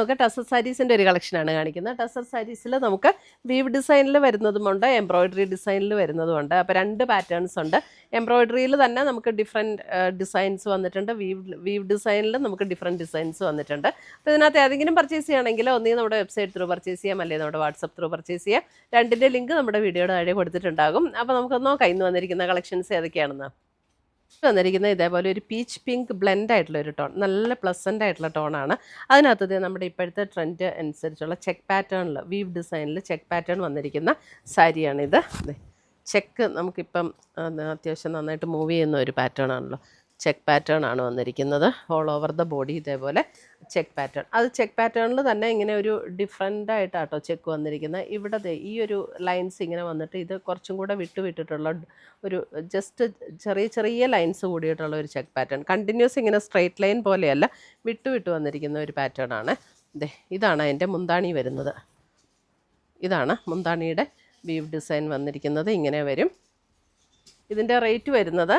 നമുക്ക് ടസർ സാരീസിൻ്റെ ഒരു കളക്ഷനാണ് കാണിക്കുന്നത്. ടസർ സാരീസിൽ നമുക്ക് വീവ് ഡിസൈനിൽ വരുന്നതുമുണ്ട്, എംബ്രോയിഡറി ഡിസൈനിൽ വരുന്നതുമുണ്ട്. അപ്പോൾ 2 പാറ്റേൺസ് ഉണ്ട്. എംബ്രോയിഡറിയിൽ തന്നെ നമുക്ക് ഡിഫറെൻറ്റ് ഡിസൈൻസ് വന്നിട്ടുണ്ട്. വീവ് ഡിസൈനിൽ നമുക്ക് ഡിഫറെൻറ്റ് ഡിസൈൻസ് വന്നിട്ടുണ്ട്. അപ്പോൾ ഇതിനകത്ത് ഏതെങ്കിലും പർച്ചേസ് ചെയ്യണമെങ്കിൽ ഒന്നീ നമ്മുടെ വെബ്സൈറ്റ് ത്രൂ പർച്ചേസ് ചെയ്യാം, അല്ലെങ്കിൽ നമ്മുടെ വാട്സപ്പ് ത്രൂ പർച്ചേസ് ചെയ്യാം. രണ്ടിൻ്റെ ലിങ്ക് നമ്മുടെ വീഡിയോയുടെ താഴെ കൊടുത്തിട്ടുണ്ടാകും. അപ്പോൾ നമുക്ക് നോക്കാം ഇന്ന് വന്നിരിക്കുന്ന കളക്ഷൻസ് ഏതൊക്കെയാണെന്ന്. വന്നിരിക്കുന്ന ഇതേപോലെ ഒരു പീച്ച് പിങ്ക് ബ്ലെൻഡ് ആയിട്ടുള്ള ഒരു ടോൺ, നല്ല പ്ലസൻ്റ് ആയിട്ടുള്ള ടോണാണ്. അതിനകത്ത് നമ്മുടെ ഇപ്പോഴത്തെ ട്രെൻഡ് അനുസരിച്ചുള്ള ചെക്ക് പാറ്റേണിൽ, വീവ് ഡിസൈനിൽ ചെക്ക് പാറ്റേൺ വന്നിരിക്കുന്ന സാരിയാണിത്. ചെക്ക് നമുക്കിപ്പം അത്യാവശ്യം നന്നായിട്ട് മൂവ് ചെയ്യുന്ന ഒരു പാറ്റേൺ ആണല്ലോ. ചെക്ക് പാറ്റേൺ ആണ് വന്നിരിക്കുന്നത്. ഓൾ ഓവർ ദ ബോഡി ഇതേപോലെ ചെക്ക് പാറ്റേൺ. അത് ചെക്ക് പാറ്റേണിൽ തന്നെ ഇങ്ങനെ ഒരു ഡിഫറെൻ്റ് ആയിട്ടാട്ടോ ചെക്ക് വന്നിരിക്കുന്നത്. ഇവിടെ ഈ ഒരു ലൈൻസ് ഇങ്ങനെ വന്നിട്ട് ഇത് കുറച്ചും കൂടെ വിട്ടിട്ടുള്ള ഒരു ജസ്റ്റ് ചെറിയ ചെറിയ ലൈൻസ് കൂടിയിട്ടുള്ള ഒരു ചെക്ക് പാറ്റേൺ. കണ്ടിന്യൂസ് ഇങ്ങനെ സ്ട്രെയിറ്റ് ലൈൻ പോലെയല്ല, വിട്ട് വന്നിരിക്കുന്ന ഒരു പാറ്റേൺ ആണ്. ഇതാണ് അതിൻ്റെ മുന്താണി വരുന്നത്. ഇതാണ് മുന്താണിയുടെ വീവ് ഡിസൈൻ വന്നിരിക്കുന്നത്. ഇങ്ങനെ വരും. ഇതിൻ്റെ റേറ്റ് വരുന്നത്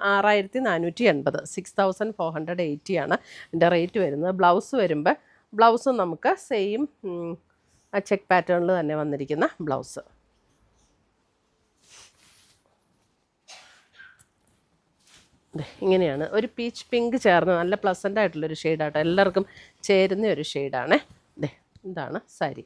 6480, 6480 ആണ് ഇതിൻ്റെ റേറ്റ് വരുന്നത്. ബ്ലൗസ് വരുമ്പോൾ ബ്ലൗസും നമുക്ക് സെയിം ചെക്ക് പാറ്റേണിൽ തന്നെ വന്നിരിക്കുന്ന ബ്ലൗസ്. ഇങ്ങനെയാണ് ഒരു പീച്ച് പിങ്ക് ചേർന്ന് നല്ല പ്ലസൻ്റ് ആയിട്ടുള്ളൊരു ഷെയ്ഡാട്ടോ, എല്ലാവർക്കും ചേരുന്ന ഒരു ഷെയ്ഡാണ്. ഇതാണ് സാരി.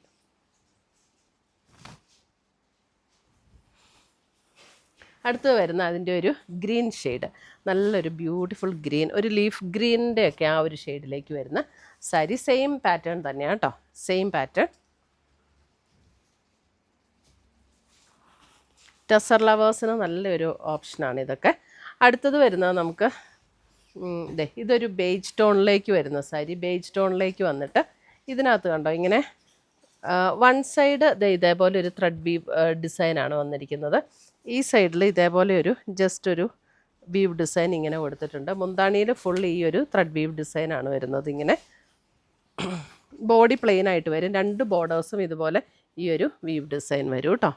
അടുത്ത് വരുന്ന അതിൻ്റെ ഒരു ഗ്രീൻ ഷെയ്ഡ്, നല്ലൊരു ബ്യൂട്ടിഫുൾ ഗ്രീൻ, ഒരു ലീഫ് ഗ്രീനിൻ്റെ ഒക്കെ ആ ഒരു ഷെയ്ഡിലേക്ക് വരുന്ന സാരി. സെയിം പാറ്റേൺ തന്നെയാണ് കേട്ടോ, സെയിം പാറ്റേൺ. ടസർ ലവേഴ്സിന് നല്ലൊരു ഓപ്ഷനാണ് ഇതൊക്കെ. അടുത്തത് വരുന്നത് നമുക്ക് ഇതൊരു ബേജ് ടോണിലേക്ക് വരുന്ന സാരി. ബേജ് ടോണിലേക്ക് വന്നിട്ട് ഇതിനകത്ത് കണ്ടോ ഇങ്ങനെ വൺ സൈഡ് ഇതേപോലെ ഒരു ത്രെഡ് വീവ് ഡിസൈനാണ് വന്നിരിക്കുന്നത്. ഈ സൈഡിൽ ഇതേപോലെ ഒരു ജസ്റ്റ് ഒരു വീവ് ഡിസൈൻ ഇങ്ങനെ കൊടുത്തിട്ടുണ്ട്. മുന്താണിയിൽ ഫുൾ ഈ ഒരു ത്രെഡ് വീവ് ഡിസൈനാണ് വരുന്നത്. ഇങ്ങനെ ബോഡി പ്ലെയിൻ ആയിട്ട് വരും. 2 ബോർഡേഴ്സും ഇതുപോലെ ഈ ഒരു വീവ് ഡിസൈൻ വരും കേട്ടോ.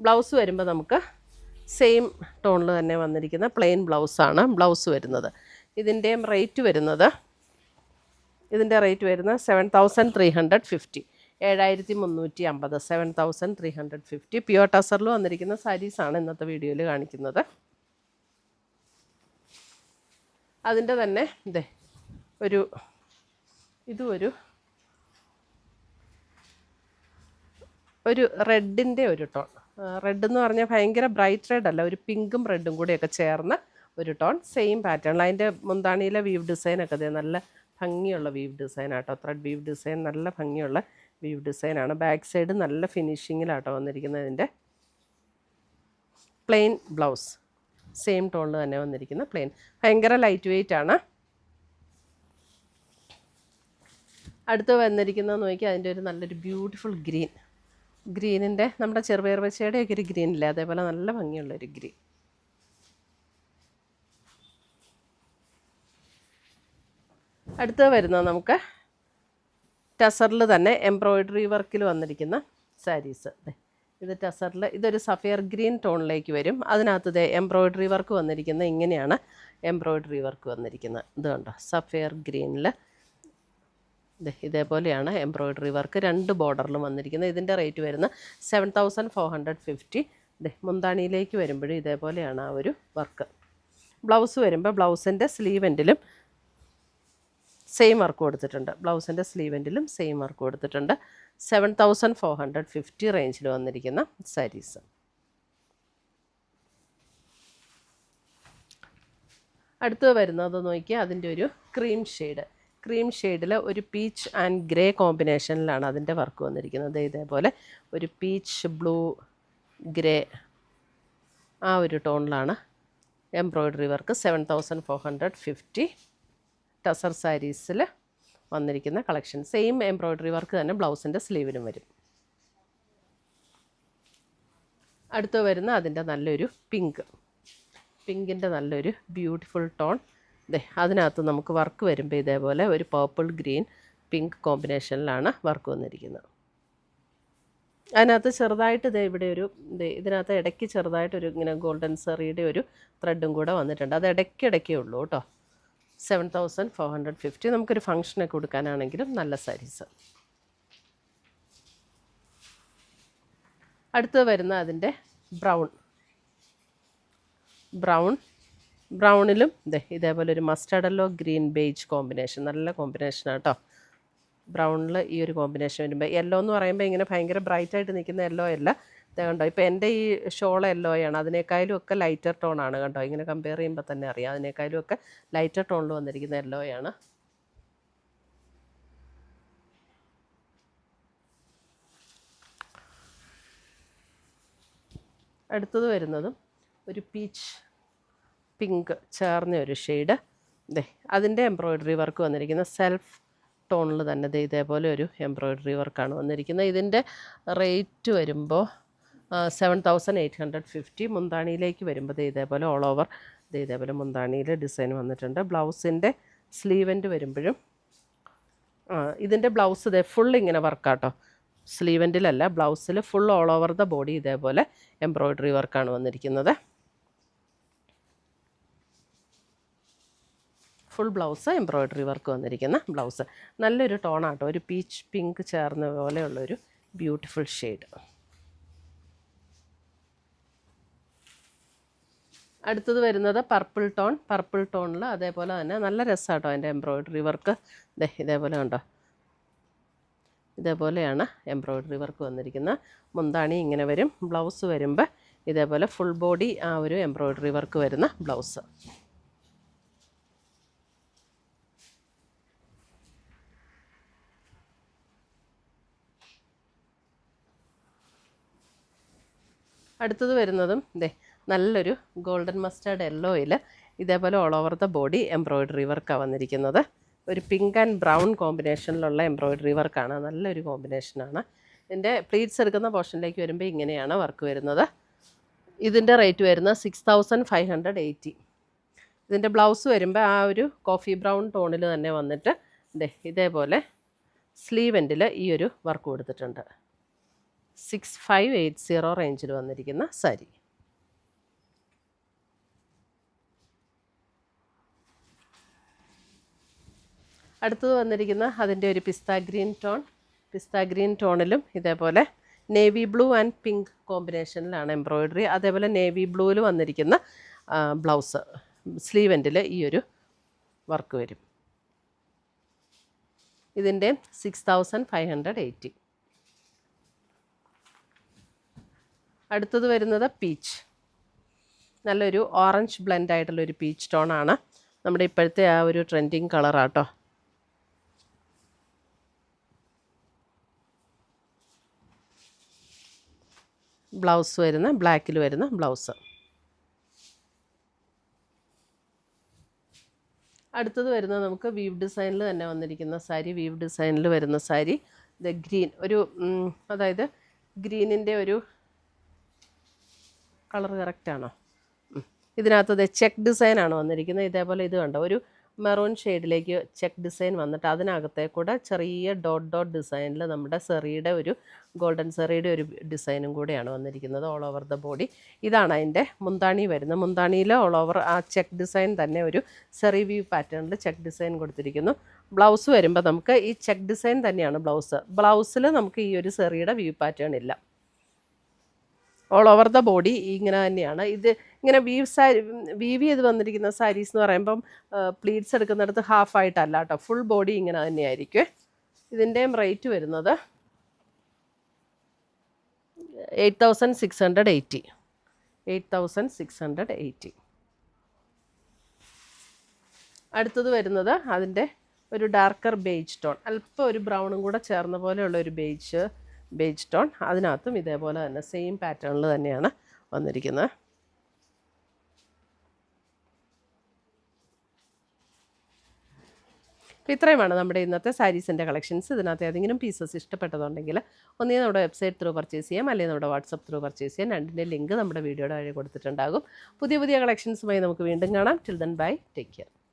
ബ്ലൗസ് വരുമ്പോൾ നമുക്ക് സെയിം ടോണിൽ തന്നെ വന്നിരിക്കുന്ന പ്ലെയിൻ ബ്ലൗസാണ് ബ്ലൗസ് വരുന്നത്. ഇതിൻ്റെയും റേറ്റ് വരുന്നത് 7350, 7350, 7350. പ്യുവർ ടസറിൽ വന്നിരിക്കുന്ന സാരീസാണ് ഇന്നത്തെ വീഡിയോയിൽ കാണിക്കുന്നത്. അതിൻ്റെ തന്നെ ഒരു റെഡിൻ്റെ ഒരു ടോൺ. റെഡ് എന്ന് പറഞ്ഞാൽ ഭയങ്കര ബ്രൈറ്റ് റെഡ് അല്ല, ഒരു പിങ്കും റെഡും കൂടിയൊക്കെ ചേർന്ന ഒരു ടോൺ. Same pattern. അതിൻ്റെ മുന്താണിയിലെ വീവ് ഡിസൈനൊക്കെ നല്ല ഭംഗിയുള്ള വീവ് ഡിസൈൻ ആട്ടോ. ത്രെഡ് വീവ് ഡിസൈൻ നല്ല ഭംഗിയുള്ള വീവ് ഡിസൈനാണ്. ബാക്ക് സൈഡ് നല്ല ഫിനിഷിങ്ങിലാട്ടോ വന്നിരിക്കുന്നത്. ഇതിൻ്റെ പ്ലെയിൻ ബ്ലൗസ് സെയിം ടോണിൽ തന്നെ വന്നിരിക്കുന്ന പ്ലെയിൻ. ഭയങ്കര ലൈറ്റ് വെയ്റ്റ് ആണ്. അടുത്ത് വന്നിരിക്കുന്നത് നോക്കി അതിൻ്റെ ഒരു നല്ലൊരു ബ്യൂട്ടിഫുൾ ഗ്രീൻ. ഗ്രീനിൻ്റെ നമ്മുടെ ചെറുപയർ പച്ചയുടെയൊക്കെ ഒരു ഗ്രീൻ ഇല്ലേ, അതേപോലെ നല്ല ഭംഗിയുള്ളൊരു ഗ്രീൻ. അടുത്ത് വരുന്നത് നമുക്ക് ടസറിൽ തന്നെ എംബ്രോയിഡറി വർക്കിൽ വന്നിരിക്കുന്ന സാരീസ്. ഇത് ടസറിൽ ഇതൊരു സഫയർ ഗ്രീൻ ടോണിലേക്ക് വരും. അതിനകത്ത് എംബ്രോയിഡറി വർക്ക് വന്നിരിക്കുന്നത് ഇങ്ങനെയാണ്. എംബ്രോയിഡറി വർക്ക് വന്നിരിക്കുന്നത് ഇത് കണ്ടോ, സഫയർ ഗ്രീനിൽ ഇതേപോലെയാണ് എംബ്രോയിഡറി വർക്ക് 2 ബോർഡറിലും വന്നിരിക്കുന്നത്. ഇതിൻ്റെ റേറ്റ് വരുന്നത് 7450. മുന്താണിയിലേക്ക് വരുമ്പോഴും ഇതേപോലെയാണ് ആ ഒരു വർക്ക്. ബ്ലൗസ് വരുമ്പോൾ ബ്ലൗസിൻ്റെ സ്ലീവ് എൻഡിലും സെയിം വർക്ക് കൊടുത്തിട്ടുണ്ട്. ബ്ലൗസിൻ്റെ സ്ലീവ് എൻഡിലും സെയിം വർക്ക് കൊടുത്തിട്ടുണ്ട്. 7450 റേഞ്ചിൽ വന്നിരിക്കുന്ന സാരീസ്. അടുത്ത് വരുന്നത് നോക്കിയാൽ അതിൻ്റെ ഒരു ക്രീം ഷെയ്ഡ്. ക്രീം ഷെയ്ഡിൽ ഒരു പീച്ച് ആൻഡ് ഗ്രേ കോമ്പിനേഷനിലാണ് അതിൻ്റെ വർക്ക് വന്നിരിക്കുന്നത്. ഇതേപോലെ ഒരു പീച്ച് ബ്ലൂ ഗ്രേ ആ ഒരു ടോണിലാണ് എംബ്രോയിഡറി വർക്ക്. 7450 ടസർ സാരീസിൽ വന്നിരിക്കുന്ന കളക്ഷൻ. സെയിം എംബ്രോയിഡറി വർക്ക് തന്നെ ബ്ലൗസിൻ്റെ സ്ലീവിലും വരും. അടുത്ത് വരുന്ന അതിൻ്റെ നല്ലൊരു പിങ്കിൻ്റെ നല്ലൊരു ബ്യൂട്ടിഫുൾ ടോൺ. അതിനകത്ത് നമുക്ക് വർക്ക് വരുമ്പോൾ ഇതേപോലെ ഒരു പർപ്പിൾ ഗ്രീൻ പിങ്ക് കോമ്പിനേഷനിലാണ് വർക്ക് വന്നിരിക്കുന്നത്. അതിനകത്ത് ചെറുതായിട്ട് ഇവിടെ ഇതിനകത്ത് ഇടയ്ക്ക് ചെറുതായിട്ടൊരു ഇങ്ങനെ ഗോൾഡൻ സെറിയുടെ ഒരു ത്രെഡും കൂടെ വന്നിട്ടുണ്ട്. അത് ഇടയ്ക്കിടയ്ക്കേ ഉള്ളൂ കേട്ടോ. 7,450. നമുക്കൊരു ഫംഗ്ഷനൊക്കെ കൊടുക്കാനാണെങ്കിലും നല്ല സാരീസ്. അടുത്തത് വരുന്ന അതിൻ്റെ ബ്രൗണിലും ഇതേപോലെ ഒരു mustard yellow green beige combination, നല്ല കോമ്പിനേഷനാണ് കേട്ടോ. ബ്രൗണിൽ ഈ ഒരു കോമ്പിനേഷൻ വരുമ്പോൾ, യെല്ലോ എന്ന് പറയുമ്പോൾ ഇങ്ങനെ ഭയങ്കര ബ്രൈറ്റായിട്ട് നിൽക്കുന്ന യെല്ലോ അല്ല. കണ്ടോ, ഇപ്പോൾ എൻ്റെ ഈ ഷോൾ യെല്ലോയാണ്, അതിനേക്കാളും ഒക്കെ ലൈറ്റർ ടോണാണ് കണ്ടോ. ഇങ്ങനെ കമ്പയർ ചെയ്യുമ്പോൾ തന്നെ അറിയാം, അതിനേക്കാളും ഒക്കെ ലൈറ്റർ ടോണിൽ വന്നിരിക്കുന്ന യെല്ലോയാണ്. അടുത്തത് വരുന്നതും ഒരു പീച്ച് പിങ്ക് ചേർന്ന ഒരു ഷെയ്ഡ്. അതിൻ്റെ എംബ്രോയ്ഡറി വർക്ക് വന്നിരിക്കുന്ന സെൽഫ് ടോണിൽ തന്നെ ഇതേപോലെ ഒരു എംബ്രോയ്ഡറി വർക്കാണ് വന്നിരിക്കുന്നത്. ഇതിൻ്റെ റേറ്റ് വരുമ്പോൾ 7,850. മുന്താണിയിലേക്ക് വരുമ്പോൾ ഇതേപോലെ ഓൾ ഓവർ ഇതേപോലെ മുന്താണിയിൽ ഡിസൈൻ വന്നിട്ടുണ്ട്. ബ്ലൗസിൻ്റെ സ്ലീവെൻ്റ് വരുമ്പോഴും ഇതിൻ്റെ ബ്ലൗസ് ഫുൾ ഇങ്ങനെ വർക്കാട്ടോ. സ്ലീവെൻറ്റിലല്ല, ബ്ലൗസിൽ full all over the body ഇതേപോലെ എംബ്രോയ്ഡറി വർക്കാണ് വന്നിരിക്കുന്നത്. ഫുൾ ബ്ലൗസ് എംബ്രോയ്ഡറി വർക്ക് വന്നിരിക്കുന്ന ബ്ലൗസ്. നല്ലൊരു ടോണാട്ടോ, ഒരു പീച്ച് പിങ്ക് ചേർന്ന പോലെയുള്ളൊരു ബ്യൂട്ടിഫുൾ ഷെയ്ഡ്. അടുത്തത് വരുന്നത് പർപ്പിൾ ടോണിൽ അതേപോലെ തന്നെ നല്ല രസമാട്ടോ അതിൻ്റെ എംബ്രോയ്ഡറി വർക്ക്. ഇതേപോലെ കണ്ടോ, ഇതേപോലെയാണ് എംബ്രോയ്ഡറി വർക്ക് വന്നിരിക്കുന്നത്. മുന്താണി ഇങ്ങനെ വരും. ബ്ലൗസ് വരുമ്പോൾ ഇതേപോലെ ഫുൾ ബോഡി ആ ഒരു എംബ്രോയ്ഡറി വർക്ക് വരുന്ന ബ്ലൗസ്. അടുത്തത് വരുന്നതും നല്ലൊരു ഗോൾഡൻ മസ്റ്റാർഡ് യെല്ലോയിൽ ഇതേപോലെ all over the body embroidery വർക്കാണ് വന്നിരിക്കുന്നത്. ഒരു പിങ്ക് ആൻഡ് ബ്രൗൺ കോമ്പിനേഷനിലുള്ള എംബ്രോയ്ഡറി വർക്കാണ്, നല്ലൊരു കോമ്പിനേഷനാണ്. ഇതിൻ്റെ പ്ലീറ്റ്സ് എടുക്കുന്ന പോർഷനിലേക്ക് വരുമ്പോൾ ഇങ്ങനെയാണ് വർക്ക് വരുന്നത്. ഇതിൻ്റെ റേറ്റ് വരുന്നത് 6,580. ഇതിൻ്റെ ബ്ലൗസ് വരുമ്പോൾ ആ ഒരു കോഫി ബ്രൗൺ ടോണിൽ തന്നെ വന്നിട്ട് ഇതേപോലെ സ്ലീവ് എൻഡിൽ ഈ ഒരു വർക്ക് കൊടുത്തിട്ടുണ്ട്. 6,580 റേഞ്ചിൽ വന്നിരിക്കുന്ന സാരി. അടുത്തത് വന്നിരിക്കുന്ന അതിൻ്റെ ഒരു പിസ്ത ഗ്രീൻ ടോണിലും ഇതേപോലെ നേവി ബ്ലൂ ആൻഡ് പിങ്ക് കോമ്പിനേഷനിലാണ് എംബ്രോയ്ഡറി. അതേപോലെ നേവി ബ്ലൂവിൽ വന്നിരിക്കുന്ന ബ്ലൗസ് സ്ലീവ് എൻഡിൽ ഈ ഒരു വർക്ക് വരും. ഇതിൻ്റെ 6,580. അടുത്തത് വരുന്നത് പീച്ച്, നല്ലൊരു ഓറഞ്ച് ബ്ലെൻഡ് ആയിട്ടുള്ളൊരു പീച്ച് ടോണാണ്. നമ്മുടെ ഇപ്പോഴത്തെ ആ ഒരു ട്രെൻഡിങ് കളറാട്ടോ. ബ്ലൗസ് വരുന്ന ബ്ലാക്കിൽ വരുന്ന ബ്ലൗസ്. അടുത്തത് വരുന്നത് നമുക്ക് വീവ് ഡിസൈനിൽ തന്നെ വന്നിരിക്കുന്ന സാരി. വീവ് ഡിസൈനിൽ വരുന്ന സാരി ഗ്രീൻ, ഒരു അതായത് ഗ്രീനിൻ്റെ ഒരു കളർ കറക്റ്റാണോ? ഇതിനകത്ത് ചെക്ക് ഡിസൈനാണ് വന്നിരിക്കുന്നത്. ഇതേപോലെ ഇത് കണ്ടോ, ഒരു മെറൂൺ ഷെയ്ഡിലേക്ക് ചെക്ക് ഡിസൈൻ വന്നിട്ട് അതിനകത്തേക്കൂടെ ചെറിയ ഡോട്ട് ഡിസൈനിൽ നമ്മുടെ സെറിയുടെ ഒരു ഗോൾഡൻ സെറിയുടെ ഒരു ഡിസൈനും കൂടെയാണ് വന്നിരിക്കുന്നത് ഓൾ ഓവർ ദ ബോഡി. ഇതാണ് അതിൻ്റെ മുന്താണി വരുന്നത്. മുന്താണിയിൽ ഓൾ ഓവർ ആ ചെക്ക് ഡിസൈൻ തന്നെ ഒരു സെറി വ്യൂ പാറ്റേണിൽ ചെക്ക് ഡിസൈൻ കൊടുത്തിരിക്കുന്നു. ബ്ലൗസ് വരുമ്പോൾ നമുക്ക് ഈ ചെക്ക് ഡിസൈൻ തന്നെയാണ് ബ്ലൗസിൽ നമുക്ക് ഈ ഒരു സെറിയുടെ വ്യൂ പാറ്റേൺ ഇല്ല. ഓൾ ഓവർ ദ ബോഡി ഇങ്ങനെ തന്നെയാണ്. ഇത് ഇങ്ങനെ വീവ് ചെയ്ത് വന്നിരിക്കുന്ന സാരീസ് എന്ന് പറയുമ്പം പ്ലീറ്റ്സ് എടുക്കുന്നിടത്ത് ഹാഫായിട്ടല്ല കേട്ടോ, ഫുൾ ബോഡി ഇങ്ങനെ തന്നെയായിരിക്കും. ഇതിൻ്റെയും റേറ്റ് വരുന്നത് 8,680. 8,680. അടുത്തത് വരുന്നത് അതിൻ്റെ ഒരു ഡാർക്കർ ബേജ് ടോൺ, അല്പം ഒരു ബ്രൗണും കൂടെ ചേർന്ന പോലെയുള്ള ഒരു ബേജ് ടോൺ. അതിനകത്തും ഇതേപോലെ തന്നെ സെയിം പാറ്റേണിൽ തന്നെയാണ് വന്നിരിക്കുന്നത്. അപ്പോൾ ഇത്രയുമാണ് നമ്മുടെ ഇന്നത്തെ സാരീസിൻ്റെ കളക്ഷൻസ്. ഇതിനകത്ത് ഏതെങ്കിലും പീസസ് ഇഷ്ടപ്പെട്ടതുണ്ടെങ്കിൽ ഒന്നേ നമ്മുടെ വെബ്സൈറ്റ് ത്രൂ പർച്ചേസ് ചെയ്യാം, അല്ലെങ്കിൽ നമ്മുടെ വാട്സപ്പ് ത്രൂ പർച്ചേസ് ചെയ്യാം. രണ്ടിൻ്റെ ലിങ്ക് നമ്മുടെ വീഡിയോയുടെ വഴി കൊടുത്തിട്ടുണ്ടാകും. പുതിയ കളക്ഷൻസുമായി നമുക്ക് വീണ്ടും കാണാം. Till then bye, take care.